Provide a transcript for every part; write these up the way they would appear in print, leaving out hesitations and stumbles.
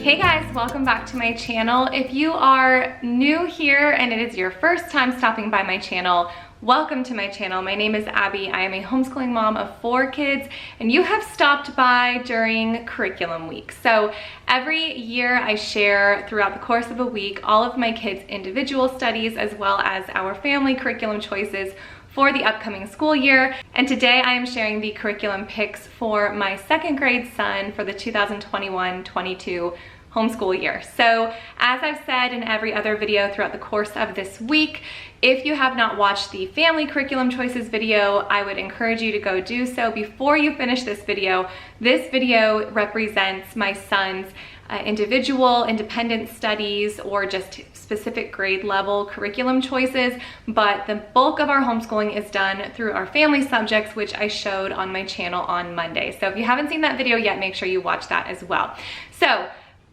Hey guys, welcome back to my channel. If you are new here and it is your first time stopping by my channel, welcome to my channel. My name is Abby. I am a homeschooling mom of 4 kids, and you have stopped by during curriculum week. So every year I share throughout the course of a week all of my kids' individual studies as well as our family curriculum choices for the upcoming school year. And today I am sharing the curriculum picks for my 2nd grade son for the 2021-22 homeschool year. So as I've said in every other video throughout the course of this week, if you have not watched the family curriculum choices video, I would encourage you to go do so before you finish this video. This video represents my son's individual independent studies or just specific grade level curriculum choices, but the bulk of our homeschooling is done through our family subjects, which I showed on my channel on Monday. So if you haven't seen that video yet, make sure you watch that as well. So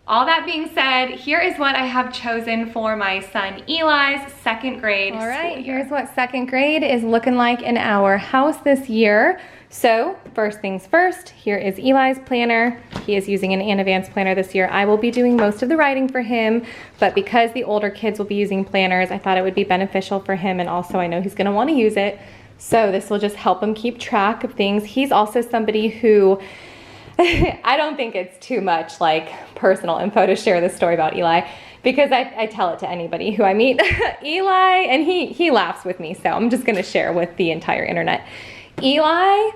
all that being said, here is what I have chosen for my son Eli's 2nd grade school year. All right, here's what 2nd grade is looking like in our house this year. So first things first, here is Eli's planner. He is using an Advanced planner this year. I will be doing most of the writing for him, but because the older kids will be using planners, I thought it would be beneficial for him, and also I know he's gonna wanna use it. So this will just help him keep track of things. He's also somebody who, I don't think it's too much like personal info to share this story about Eli, because I tell it to anybody who I meet. Eli, and he laughs with me, so I'm just gonna share with the entire internet. Eli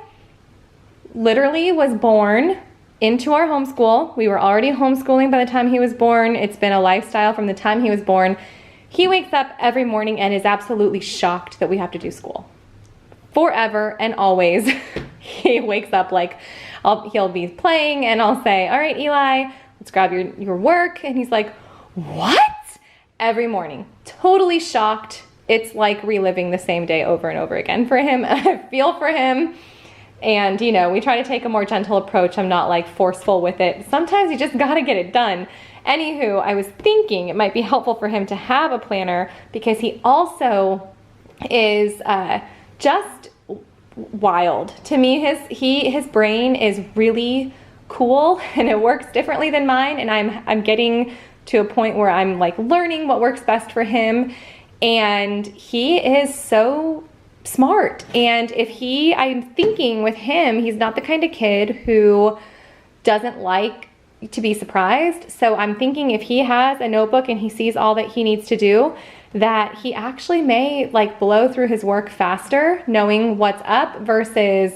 literally was born into our homeschool. We were already homeschooling by the time he was born. It's been a lifestyle from the time he was born. He wakes up every morning and is absolutely shocked that we have to do school. Forever and always. He wakes up like, he'll be playing and I'll say, all right, Eli, let's grab your work. And he's like, what? Every morning, totally shocked. It's like reliving the same day over and over again for him. I feel for him. And you know, we try to take a more gentle approach. I'm not like forceful with it. Sometimes you just gotta get it done. Anywho, I was thinking it might be helpful for him to have a planner because he also is just wild. To me, his brain is really cool and it works differently than mine, and I'm getting to a point where I'm like learning what works best for him, and he is so smart. And I'm thinking with him, he's not the kind of kid who doesn't like to be surprised. So I'm thinking if he has a notebook and he sees all that he needs to do, that he actually may like blow through his work faster knowing what's up versus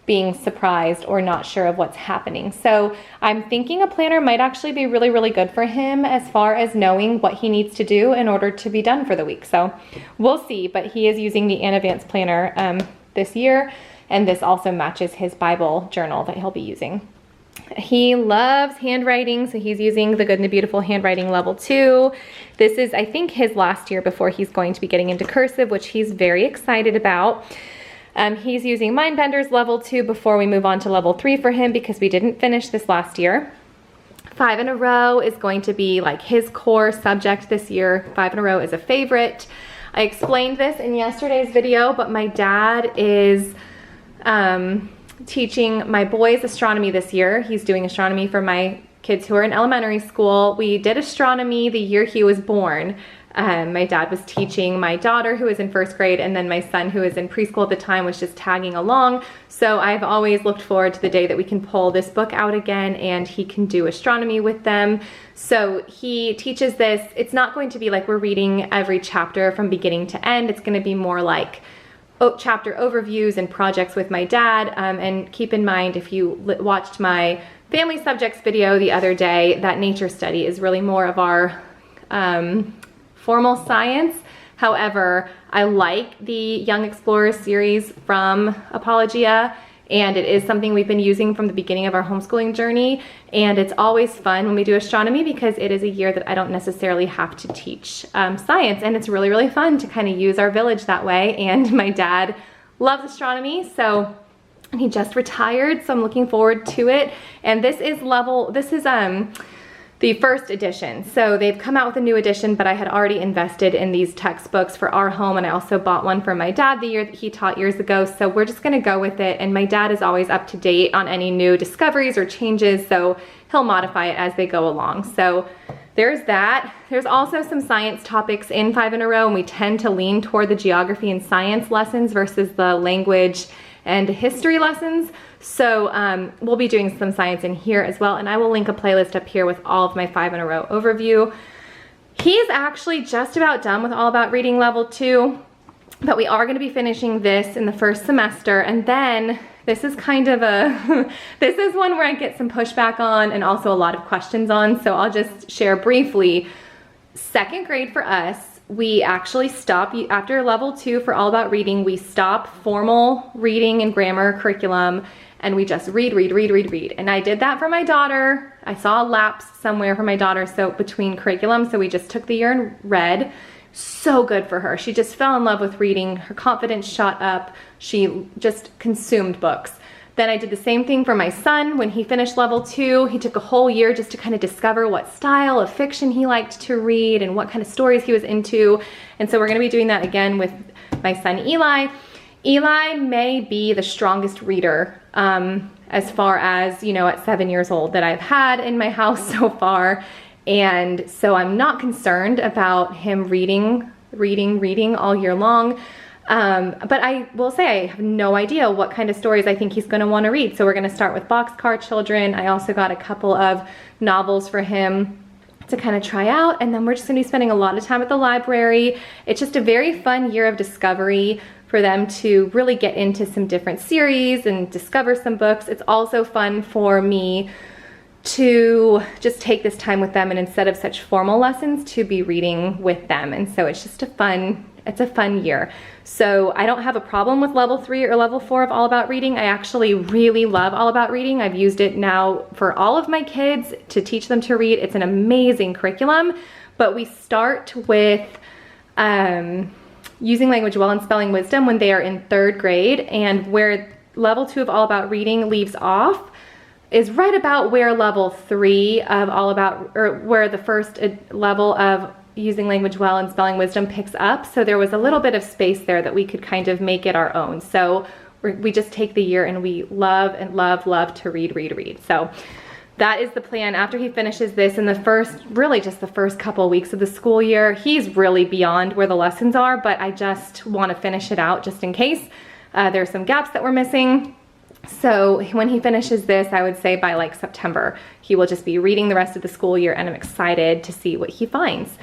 being surprised or not sure of what's happening. So I'm thinking a planner might actually be really, really good for him as far as knowing what he needs to do in order to be done for the week. So we'll see, but he is using the Advanced planner this year, and this also matches his Bible journal that he'll be using. He loves handwriting, so he's using the Good and the Beautiful handwriting level 2. This is, I think, his last year before he's going to be getting into cursive, which he's very excited about. He's using Mindbender's level 2 before we move on to level 3 for him because we didn't finish this last year. 5 in a row is going to be like his core subject this year. 5 in a row is a favorite. I explained this in yesterday's video, but my dad is teaching my boys astronomy this year. He's doing astronomy for my kids who are in elementary school. We did astronomy the year he was born. My dad was teaching my daughter who is in 1st grade, and then my son who is in preschool at the time was just tagging along. So I've always looked forward to the day that we can pull this book out again and he can do astronomy with them. So he teaches this. It's not going to be like we're reading every chapter from beginning to end. It's going to be more like chapter overviews and projects with my dad. And keep in mind, if you watched my family subjects video the other day, that nature study is really more of our formal science. However, I like the Young Explorers series from Apologia, and it is something we've been using from the beginning of our homeschooling journey. And it's always fun when we do astronomy because it is a year that I don't necessarily have to teach science, and it's really, really fun to kind of use our village that way. And my dad loves astronomy, so he just retired, so I'm looking forward to it. And this is the 1st edition. So they've come out with a new edition, but I had already invested in these textbooks for our home, and I also bought one for my dad the year that he taught years ago. So we're just gonna go with it, and my dad is always up to date on any new discoveries or changes, so he'll modify it as they go along. So there's that. There's also some science topics in 5 in a Row, and we tend to lean toward the geography and science lessons versus the language and history lessons. So we'll be doing some science in here as well, and I will link a playlist up here with all of my 5 in a Row overview. He's actually just about done with All About Reading Level 2, but we are going to be finishing this in the first semester, and then this is kind of a, this is one where I get some pushback on and also a lot of questions on, so I'll just share briefly. 2nd grade for us, we actually stop, after level 2 for All About Reading, we stop formal reading and grammar curriculum, and we just read. And I did that for my daughter. I saw a lapse somewhere for my daughter, so between curriculum, so we just took the year and read. So good for her. She just fell in love with reading. Her confidence shot up. She just consumed books. Then I did the same thing for my son. When he finished level 2, he took a whole year just to kind of discover what style of fiction he liked to read and what kind of stories he was into. And so we're going to be doing that again with my son Eli. Eli may be the strongest reader as far as, you know, at 7 years old that I've had in my house so far. And so I'm not concerned about him reading all year long. But I will say I have no idea what kind of stories I think he's going to want to read. So we're going to start with Boxcar Children. I also got a couple of novels for him to kind of try out. And then we're just going to be spending a lot of time at the library. It's just a very fun year of discovery for them to really get into some different series and discover some books. It's also fun for me to just take this time with them, and instead of such formal lessons, to be reading with them. And so it's just a fun year. So I don't have a problem with level 3 or level 4 of All About Reading. I actually really love All About Reading. I've used it now for all of my kids to teach them to read. It's an amazing curriculum, but we start with using language well and spelling wisdom when they are in 3rd grade, and where level 2 of All About Reading leaves off is right about where level 3 of All About, or where the first level of using language well and spelling wisdom picks up. So there was a little bit of space there that we could kind of make it our own. So we just take the year and we love to read. So that is the plan. After he finishes this in the first, really just the first couple of weeks of the school year, he's really beyond where the lessons are, but I just want to finish it out just in case. There's some gaps that we're missing. So when he finishes this, I would say by like September, he will just be reading the rest of the school year, and I'm excited to see what he finds.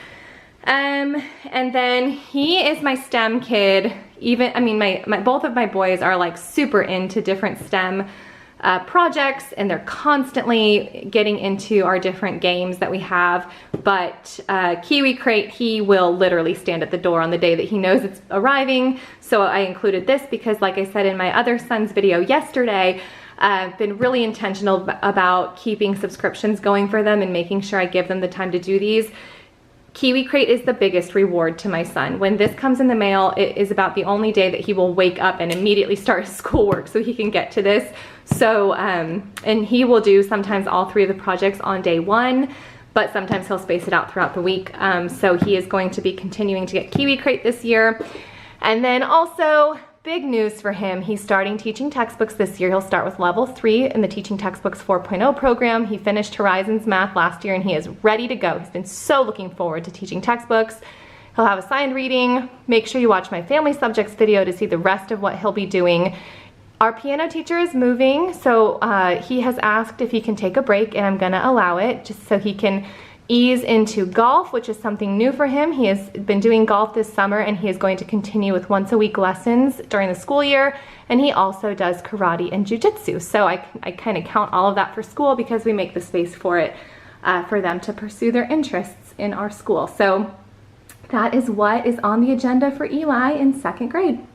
And then he is my STEM kid. Even, I mean, both of my boys are like super into different STEM projects, and they're constantly getting into our different games that we have. But Kiwi Crate, he will literally stand at the door on the day that he knows it's arriving. So I included this because, like I said in my other son's video yesterday, I've been really intentional about keeping subscriptions going for them and making sure I give them the time to do these. Kiwi Crate is the biggest reward to my son. When this comes in the mail, it is about the only day that he will wake up and immediately start his schoolwork so he can get to this. So, and he will do sometimes all 3 of the projects on day 1, but sometimes he'll space it out throughout the week. So he is going to be continuing to get Kiwi Crate this year. And then also, big news for him, he's starting teaching textbooks this year. He'll start with level 3 in the Teaching Textbooks 4.0 program. He finished Horizons Math last year and he is ready to go. He's been so looking forward to teaching textbooks. He'll have assigned reading. Make sure you watch my family subjects video to see the rest of what he'll be doing. Our piano teacher is moving, so he has asked if he can take a break, and I'm gonna allow it just so he can ease into golf, which is something new for him. He has been doing golf this summer, and he is going to continue with once-a-week lessons during the school year, and he also does karate and jiu-jitsu. So I kind of count all of that for school because we make the space for it for them to pursue their interests in our school. So that is what is on the agenda for Eli in 2nd grade.